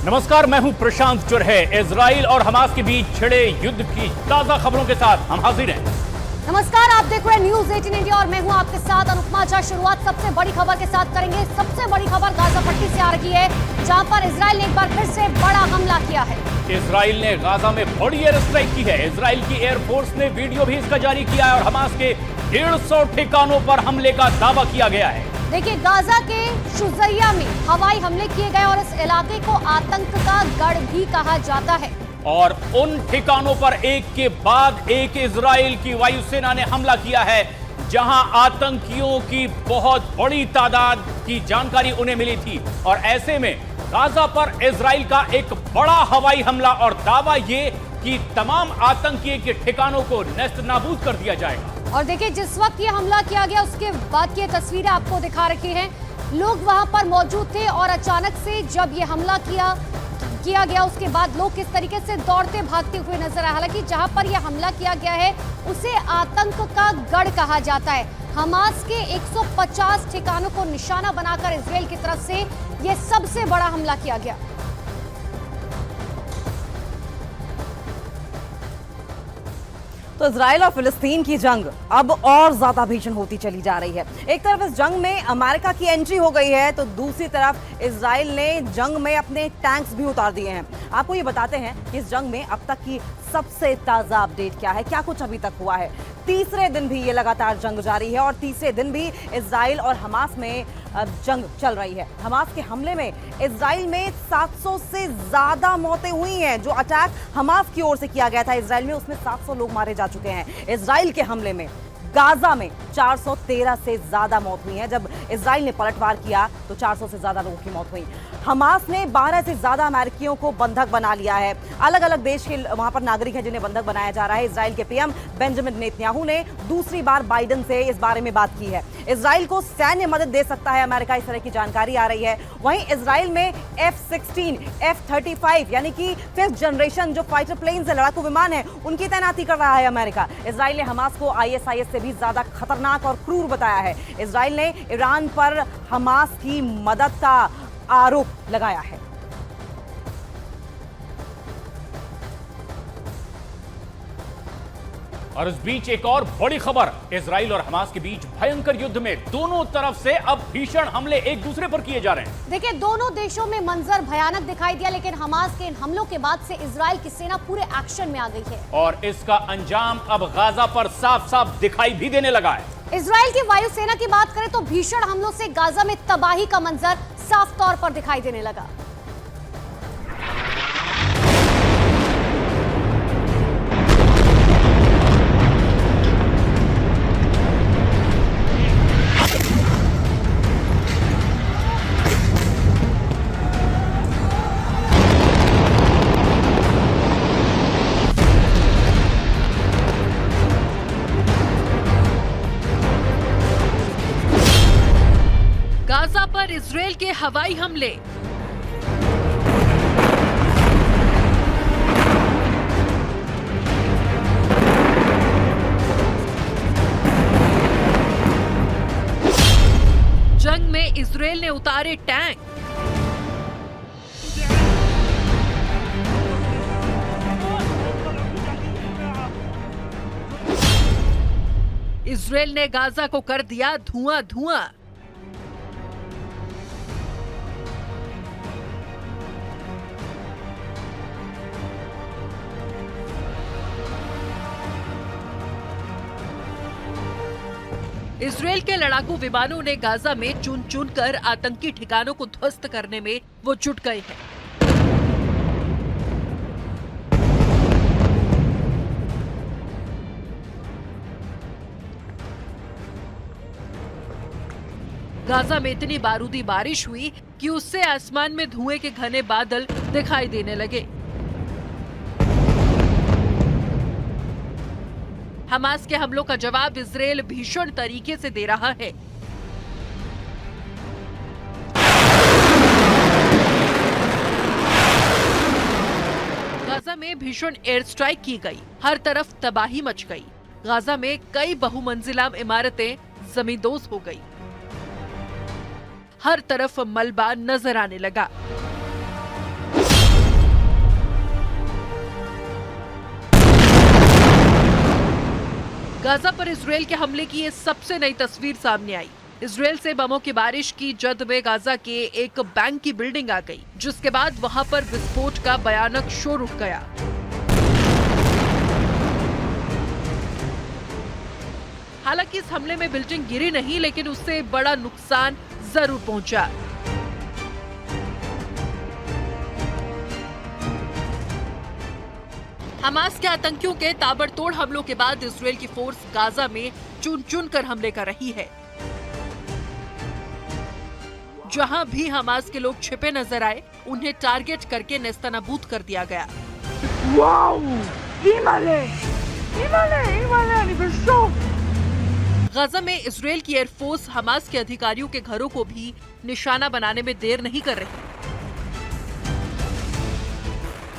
नमस्कार, मैं हूं प्रशांत चुरहे। इजराइल और हमास के बीच छिड़े युद्ध की ताजा खबरों के साथ हम हाजिर हैं। नमस्कार, आप देख रहे हैं न्यूज 18 इंडिया और मैं हूं आपके साथ अनुपमा झा। शुरुआत सबसे बड़ी खबर के साथ करेंगे। सबसे बड़ी खबर गाजा पट्टी से आ रही है, जहां पर इजराइल ने एक बार फिर से बड़ा हमला किया है। इजराइल ने गाजा में बड़ी एयर स्ट्राइक की है। इजराइल की एयरफोर्स ने वीडियो भी इसका जारी किया है और हमास के 150 ठिकानों पर हमले का दावा किया गया है। देखिए, गाजा के शुजैया में हवाई हमले किए गए और इस इलाके को आतंक का गढ़ भी कहा जाता है। और उन ठिकानों पर एक के बाद एक इजराइल की वायुसेना ने हमला किया है, जहां आतंकियों की बहुत बड़ी तादाद की जानकारी उन्हें मिली थी। और ऐसे में गाजा पर इजराइल का एक बड़ा हवाई हमला और दावा ये कि तमाम आतंकी के ठिकानों को नेस्त नाबूद कर दिया जाएगा। और देखिए, जिस वक्त ये हमला किया गया उसके बाद की तस्वीरें आपको दिखा रखी हैं। लोग वहां पर मौजूद थे और अचानक से जब ये हमला किया गया उसके बाद लोग किस तरीके से दौड़ते भागते हुए नजर आए। हालांकि जहां पर यह हमला किया गया है उसे आतंक का गढ़ कहा जाता है। हमास के 150 ठिकानों को निशाना बनाकर इजराइल की तरफ से यह सबसे बड़ा हमला किया गया। तो इजराइल और फिलिस्तीन की जंग अब और ज्यादा भीषण होती चली जा रही है। एक तरफ इस जंग में अमेरिका की एंट्री हो गई है, तो दूसरी तरफ इजराइल ने जंग में अपने टैंक्स भी उतार दिए हैं। आपको ये बताते हैं कि इस जंग में अब तक की सबसे ताजा अपडेट क्या है, क्या कुछ अभी तक हुआ है। तीसरे दिन भी ये लगातार जंग जारी है और तीसरे दिन भी इजराइल और हमास में जंग चल रही है। हमास के हमले में इजराइल में 700 से ज्यादा मौतें हुई हैं। जो अटैक हमास की ओर से किया गया था इजराइल में, उसमें 700 लोग मारे जा चुके हैं। इजराइल के हमले में गाजा में 413 से ज्यादा मौत हुई है। जब इजराइल ने पलटवार किया तो 400 से ज्यादा लोगों की मौत हुई। हमास ने 12 से ज्यादा अमेरिकियों को बंधक बना लिया है। अलग अलग देश के वहां पर नागरिक हैं जिन्हें बंधक बनाया जा रहा है। इजराइल के पीएम बेंजामिन नेतन्याहू ने दूसरी बार बाइडेन से इस बारे में बात की है। इजराइल को सैन्य मदद दे सकता है अमेरिका, इस तरह की जानकारी आ रही है। वहीं इजराइल में F-16, F-35 यानी कि 5th जनरेशन जो फाइटर प्लेन्स है, लड़ाकू विमान है, उनकी तैनाती कर रहा है अमेरिका। इजराइल ने हमास को ISIS से भी ज्यादा खतरनाक और क्रूर बताया है। इजराइल ने ईरान पर हमास की मदद का आरोप लगाया है। और इस बीच एक और बड़ी खबर, इजराइल और हमास के बीच भयंकर युद्ध में दोनों तरफ से अब भीषण हमले एक दूसरे पर किए जा रहे हैं। देखिए, दोनों देशों में मंजर भयानक दिखाई दिया, लेकिन हमास के इन हमलों के बाद से इजराइल की सेना पूरे एक्शन में आ गई है और इसका अंजाम अब गाजा पर साफ साफ दिखाई भी देने लगा है। इजराइल की वायुसेना की बात करें तो भीषण हमलों से गाजा में तबाही का मंजर साफ तौर पर दिखाई देने लगा। गाजा पर इजराइल के हवाई हमले। जंग में इजराइल ने उतारे टैंक। इजराइल ने गाजा को कर दिया धुआं धुआं। इजराइल के लड़ाकू विमानों ने गाजा में चुन चुन कर आतंकी ठिकानों को ध्वस्त करने में वो जुट गए हैं। गाजा में इतनी बारूदी बारिश हुई कि उससे आसमान में धुएं के घने बादल दिखाई देने लगे। हमास के हमलों का जवाब इजराइल भीषण तरीके से दे रहा है। गाजा में भीषण एयर स्ट्राइक की गई, हर तरफ तबाही मच गई। गाजा में कई बहुमंजिला इमारतें जमींदोज हो गई। हर तरफ मलबा नजर आने लगा। गाजा पर इजरायल के हमले की ये सबसे नई तस्वीर सामने आई। इजरायल से बमों की बारिश की जद में गाजा के एक बैंक की बिल्डिंग आ गई, जिसके बाद वहां पर विस्फोट का भयानक शोर उठ गया। हालांकि इस हमले में बिल्डिंग गिरी नहीं, लेकिन उससे बड़ा नुकसान जरूर पहुंचा। हमास के आतंकियों के ताबड़तोड़ हमलों के बाद इजरायल की फोर्स गाजा में चुन चुन कर हमले कर रही है। जहां भी हमास के लोग छिपे नजर आए, उन्हें टारगेट करके नेस्तनाबूद कर दिया गया। गाजा में इजरायल की एयरफोर्स हमास के अधिकारियों के घरों को भी निशाना बनाने में देर नहीं कर रही।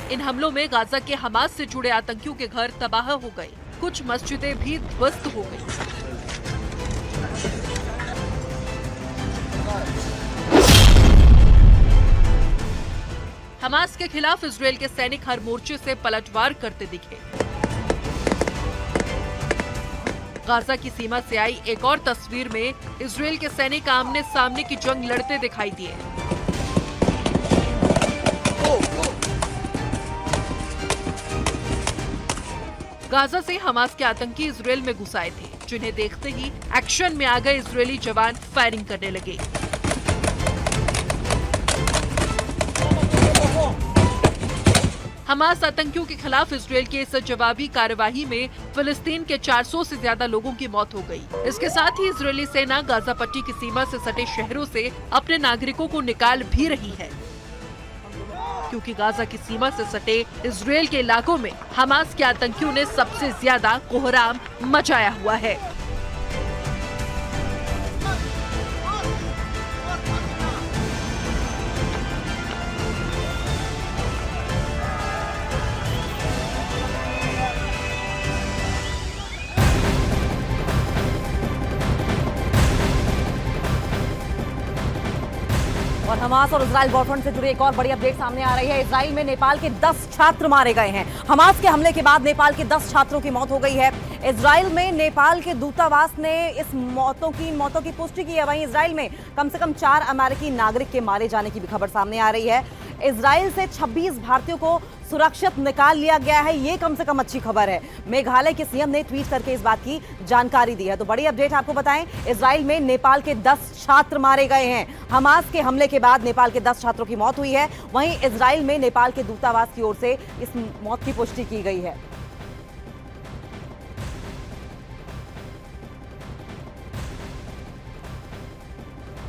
इन हमलों में गाजा के हमास से जुड़े आतंकियों के घर तबाह हो गए, कुछ मस्जिदें भी ध्वस्त हो गई। हमास के खिलाफ इजरायल के सैनिक हर मोर्चे से पलटवार करते दिखे। गाजा की सीमा से आई एक और तस्वीर में इजरायल के सैनिक आमने सामने की जंग लड़ते दिखाई दिए। गाजा से हमास के आतंकी इजरायल में घुस आए थे, जिन्हें देखते ही एक्शन में आ गए इजरायली जवान फायरिंग करने लगे। हमास आतंकियों के खिलाफ इजरायल के इस जवाबी कार्यवाही में फिलिस्तीन के 400 से ज्यादा लोगों की मौत हो गई। इसके साथ ही इजरायली सेना गाजा पट्टी की सीमा से सटे शहरों से अपने नागरिकों को निकाल भी रही है, क्योंकि गाजा की सीमा से सटे इजरायल के इलाकों में हमास के आतंकियों ने सबसे ज्यादा कोहराम मचाया हुआ है। और हमास और इजराइल वॉरफ्रंट से जुड़ी एक और बड़ी अपडेट सामने आ रही है। इजराइल में नेपाल के 10 छात्र मारे गए हैं। हमास के हमले के बाद नेपाल के 10 छात्रों की मौत हो गई है। इजराइल में नेपाल के दूतावास ने इस मौतों की पुष्टि की है। वहीं इजराइल में कम से कम 4 अमेरिकी नागरिक के मारे जाने की भी खबर सामने आ रही है। इजराइल से 26 भारतीयों को सुरक्षित निकाल लिया गया है, ये कम से कम अच्छी खबर है। मेघालय के सीएम ने ट्वीट करके इस बात की जानकारी दी है। तो बड़ी अपडेट आपको बताएं, इजराइल में नेपाल के 10 छात्र मारे गए हैं। हमास के हमले के बाद नेपाल के 10 छात्रों की मौत हुई है। वहीं इजराइल में नेपाल के दूतावास की ओर से इस मौत की पुष्टि की गई है।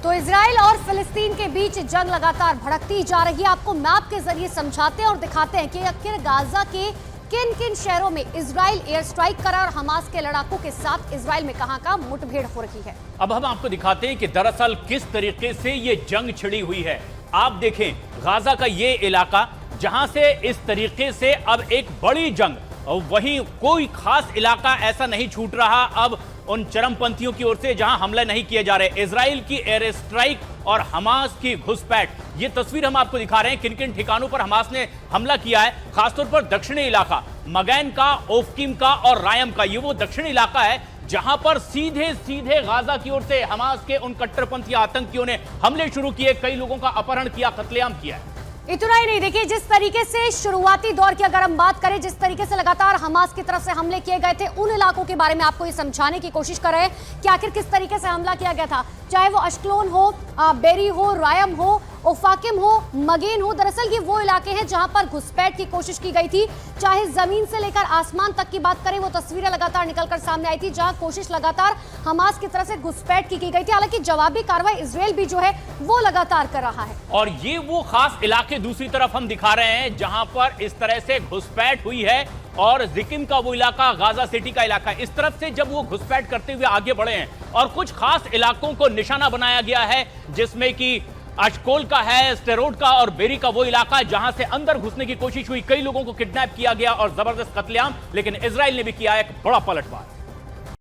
तो इजराइल और फिलिस्तीन के बीच जंग लगातार भड़कती जा रही है। आपको मैप के जरिए समझाते हैं और दिखाते हैं कि आखिर गाजा के किन किन शहरों में इजराइल एयर स्ट्राइक करा और हमास के लड़ाकों के साथ इजराइल में कहां मुठभेड़ हो रही है। अब हम आपको दिखाते हैं कि दरअसल किस तरीके से ये जंग छिड़ी हुई है। आप देखें गाजा का ये इलाका जहां से इस तरीके से अब एक बड़ी जंग, और वहीं कोई खास इलाका ऐसा नहीं छूट रहा अब उन चरमपंथियों की ओर से जहां हमले नहीं किए जा रहे। इजराइल की एयर स्ट्राइक और हमास की घुसपैठ, ये तस्वीर हम आपको दिखा रहे हैं किन किन ठिकानों पर हमास ने हमला किया है। खासतौर पर दक्षिणी इलाका मगैन का, ओफ्कीम का और रायम का, ये वो दक्षिणी इलाका है जहां पर सीधे सीधे गाजा की ओर से हमास के उन कट्टरपंथी आतंकियों ने हमले शुरू किए, कई लोगों का अपहरण किया, कत्लेआम किया है। इतना ही नहीं, देखिए जिस तरीके से शुरुआती दौर की अगर हम बात करें, जिस तरीके से लगातार हमास की तरफ से हमले किए गए थे, उन इलाकों के बारे में आपको ये समझाने की कोशिश कर रहे हैं कि आखिर किस तरीके से हमला किया गया था। चाहे वो अश्कलोन हो, बेरी हो, रायम हो, ओफाकिम हो, मगेन हो, दरअसल ये वो इलाके हैं जहां पर घुसपैठ की कोशिश की गई थी। चाहे जमीन से लेकर आसमान तक की बात करें, वो तस्वीरें लगातार निकलकर सामने आई थी जहां कोशिश लगातार हमास की तरफ से घुसपैठ की गई थी। हालांकि जवाबी कार्रवाई इजरायल भी जो है वो लगातार कर रहा है। और ये वो खास इलाके दूसरी तरफ हम दिखा रहे हैं जहां पर इस तरह से घुसपैठ हुई है, और जिकिम का वो इलाका, गाजा सिटी का इलाका, इस तरफ से जब वो घुसपैठ करते हुए आगे बढ़े हैं और कुछ खास इलाकों को निशाना बनाया गया है, जिसमें कि अशकोल का है, स्टेरोड का और बेरी का वो इलाका जहां से अंदर घुसने की कोशिश हुई, कई लोगों को किडनैप किया गया और जबरदस्त कत्लेआम, लेकिन इजराइल ने भी किया एक बड़ा पलटवार।